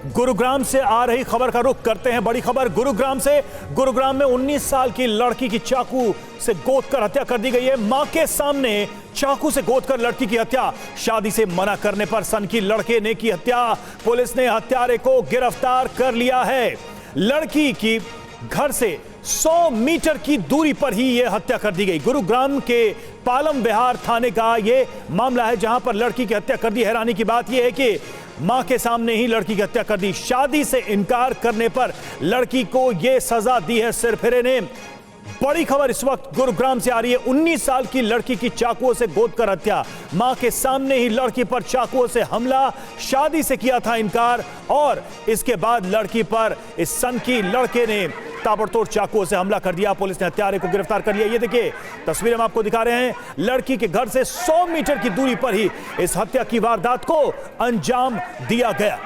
गुरुग्राम से आ रही खबर का रुख करते हैं। बड़ी खबर गुरुग्राम से। गुरुग्राम में 19 साल की लड़की की चाकू से गोदकर हत्या कर दी गई है। मां के सामने चाकू से गोदकर लड़की की हत्या। शादी से मना करने पर सनकी लड़के ने की हत्या। पुलिस ने हत्यारे को गिरफ्तार कर लिया है। लड़की की घर से 100 मीटर की दूरी पर ही यह हत्या कर दी गई। गुरुग्राम के पालम विहार थाने का यह मामला है, जहां पर लड़की की हत्या कर दी। हैरानी की बात यह है कि मां के सामने ही लड़की की हत्या कर दी। शादी से इनकार करने पर लड़की को यह सजा दी है सिरफिरे ने। बड़ी खबर इस वक्त गुरुग्राम से आ रही है। 19 साल की लड़की की चाकुओं से गोदकर हत्या। मां के सामने ही लड़की पर चाकुओं से हमला। शादी से किया था इनकार और इसके बाद लड़की पर इस सनकी लड़के ने ताबड़तोड़ चाकुओं से हमला कर दिया। पुलिस ने हत्यारे को गिरफ्तार कर लिया। ये देखिए तस्वीरें हम आपको दिखा रहे हैं। लड़की के घर से 100 मीटर की दूरी पर ही इस हत्या की वारदात को अंजाम दिया गया।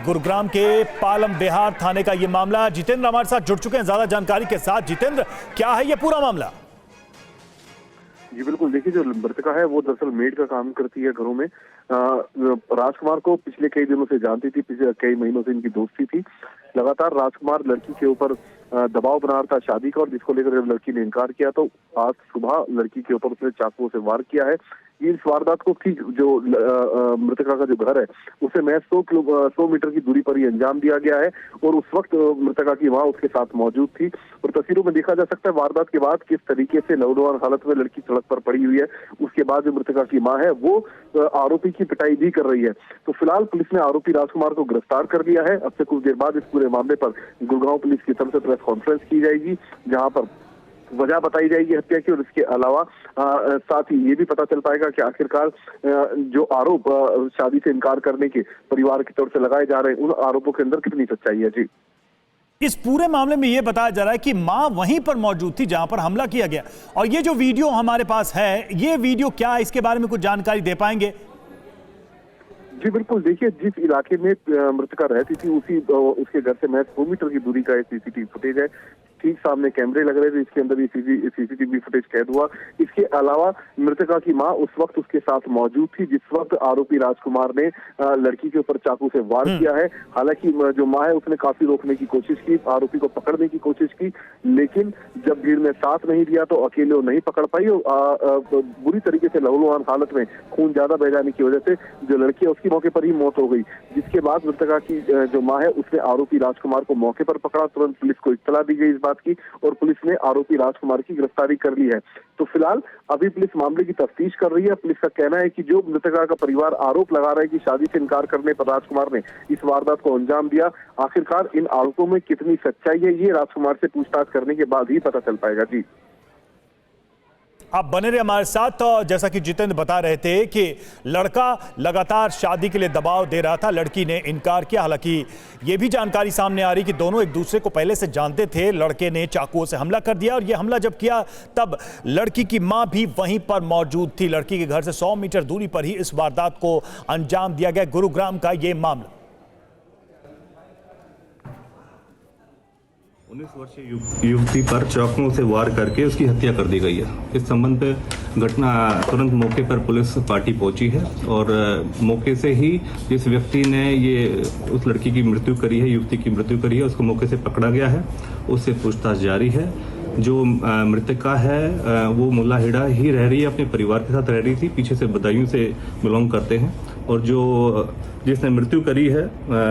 गुरुग्राम के पालम विहार थाने का यह मामला। जितेंद्र हमारे साथ जुड़ चुके हैं ज्यादा जानकारी के साथ। जितेंद्र, क्या है यह पूरा मामला? जी बिल्कुल, देखिए जो मृतका है वो दरअसल मेड का काम करती है घरों में। राजकुमार को पिछले कई दिनों से जानती थी, पिछले कई महीनों से इनकी दोस्ती थी। लगातार राजकुमार लड़की के ऊपर दबाव बना रहा था शादी का, और जिसको लेकर जब लड़की ने इनकार किया तो आज सुबह लड़की के ऊपर उसने चाकुओं से वार किया है। इस वारदात को ठीक जो मृतका का जो घर है उसे महज 100 मीटर की दूरी पर ही अंजाम दिया गया है, और उस वक्त मृतका की मां उसके साथ मौजूद थी। और तस्वीरों में देखा जा सकता है वारदात के बाद किस तरीके से लहूलुहान हालत में लड़की सड़क पर पड़ी हुई है। उसके बाद जो मृतका की मां है वो आरोपी की पिटाई भी कर रही है। तो फिलहाल पुलिस ने आरोपी राजकुमार को गिरफ्तार कर लिया है। अब से कुछ देर बाद इस पूरे मामले पर गुड़गांव पुलिस की तरफ से प्रेस कॉन्फ्रेंस की जाएगी, जहां पर वजह बताई जाएगी हत्या की, और इसके अलावा साथ ही ये भी पता चल पाएगा कि आखिरकार जो आरोप शादी से इनकार करने के परिवार की तरफ से लगाए जा रहे हैं उन आरोपों के अंदर कितनी सच्चाई है। जी, इस पूरे मामले में यह बताया जा रहा है कि मां वहीं पर मौजूद थी जहां पर हमला किया गया। और ये जो वीडियो हमारे पास है, ये वीडियो क्या है, इसके बारे में कुछ जानकारी दे पाएंगे? जी बिल्कुल, देखिए जिस इलाके में मृतका रहती थी उसके घर से महज 100 मीटर की दूरी का सीसीटीवी फुटेज है। ठीक सामने कैमरे लग रहे थे, इसके अंदर ये सीसीटीवी फुटेज कैद हुआ। इसके अलावा मृतका की मां उस वक्त उसके साथ मौजूद थी जिस वक्त आरोपी राजकुमार ने लड़की के ऊपर चाकू से वार किया है। हालांकि जो मां है उसने काफी रोकने की कोशिश की, आरोपी को पकड़ने की कोशिश की, लेकिन जब भीड़ ने साथ नहीं दिया तो अकेले वो नहीं पकड़ पाई, और बुरी तरीके से लहूलुहान हालत में खून ज्यादा बह जाने की वजह से जो लड़की है उसकी मौके पर ही मौत हो गई। जिसके बाद मृतका की जो मां है उसने आरोपी राजकुमार को मौके पर पकड़ा। तुरंत पुलिस को इत्तला दी गई इस बात की, और पुलिस ने आरोपी राजकुमार की गिरफ्तारी कर ली है। तो फिलहाल अभी पुलिस मामले की तफ्तीश कर रही है। पुलिस का कहना है कि जो मृतका का परिवार आरोप लगा रहा है कि शादी से इनकार करने पर राजकुमार ने इस वारदात को अंजाम दिया, आखिरकार इन आरोपों में कितनी सच्चाई है ये राजकुमार से पूछताछ करने के बाद ही पता चल पाएगा। जी, आप बने रहे हमारे साथ। तो जैसा कि जितेंद्र बता रहे थे कि लड़का लगातार शादी के लिए दबाव दे रहा था, लड़की ने इनकार किया। हालांकि यह भी जानकारी सामने आ रही कि दोनों एक दूसरे को पहले से जानते थे। लड़के ने चाकुओं से हमला कर दिया, और यह हमला जब किया तब लड़की की मां भी वहीं पर मौजूद थी। लड़की के घर से 100 मीटर दूरी पर ही इस वारदात को अंजाम दिया गया। गुरुग्राम का यह मामला। 19 वर्षीय युवती पर चाकुओं से वार करके उसकी हत्या कर दी गई है। इस संबंध पे घटना तुरंत मौके पर पुलिस पार्टी पहुंची है, और मौके से ही जिस व्यक्ति ने ये उस लड़की की मृत्यु करी है, युवती की मृत्यु करी है, उसको मौके से पकड़ा गया है। उससे पूछताछ जारी है। जो मृतका है वो मुल्लाहिड़ा ही रह रही है, अपने परिवार के साथ रह रही थी, पीछे से बदायूं से बिलोंग करते हैं। और जो जिसने मृत्यु करी है,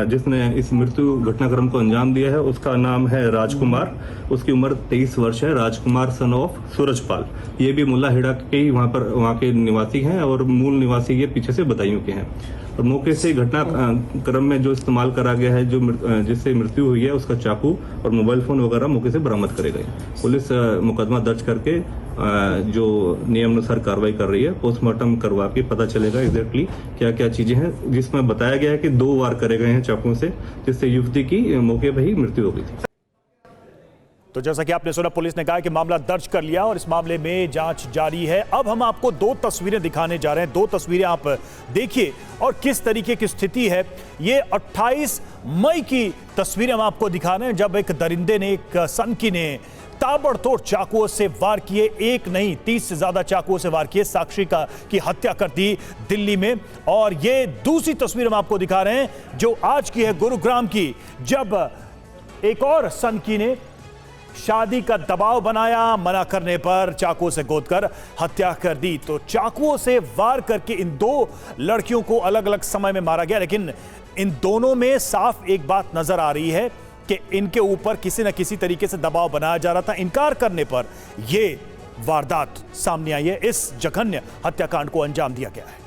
जिसने इस मृत्यु घटनाक्रम को अंजाम दिया है, उसका नाम है राजकुमार। उसकी उम्र 23 वर्ष है। राजकुमार सन ऑफ सूरजपाल। ये भी मुल्लाहिड़ा के ही वहाँ के निवासी हैं, और मूल निवासी ये पीछे से बदायूं के हैं। और मौके से घटनाक्रम में जो इस्तेमाल करा गया है, जो जिससे मृत्यु हुई है, उसका चाकू और मोबाइल फोन वगैरह मौके से बरामद करे गए। पुलिस मुकदमा दर्ज करके जो नियमानुसार कार्रवाई कर रही है। पोस्टमार्टम करवा के पता चलेगा एग्जैक्टली क्या क्या चीजें हैं, जिसमें बताया गया है कि 2 वार करे गए हैं चाकुओं से, जिससे युवती की मौके पर ही मृत्यु हो गई थी। तो जैसा कि आपने सुना, पुलिस ने कहा कि मामला दर्ज कर लिया और इस मामले में जांच जारी है। अब हम आपको 2 तस्वीरें दिखाने जा रहे हैं। 2 तस्वीरें आप देखिए और किस तरीके की स्थिति है। ये 28 मई की तस्वीरें हम आपको दिखा रहे हैं, जब एक दरिंदे ने, एक सनकी ने ताबड़तोड़ चाकुओं से वार किए, एक नहीं 30 से ज्यादा चाकुओं से वार किए, साक्षी की हत्या कर दी दिल्ली में। और ये दूसरी तस्वीर हम आपको दिखा रहे हैं जो आज की है गुरुग्राम की, जब एक और सनकी ने शादी का दबाव बनाया, मना करने पर चाकुओं से गोदकर हत्या कर दी। तो चाकुओं से वार करके इन दो लड़कियों को अलग अलग समय में मारा गया, लेकिन इन दोनों में साफ एक बात नजर आ रही है कि इनके ऊपर किसी न किसी तरीके से दबाव बनाया जा रहा था। इनकार करने पर यह वारदात सामने आई है, इस जघन्य हत्याकांड को अंजाम दिया गया है।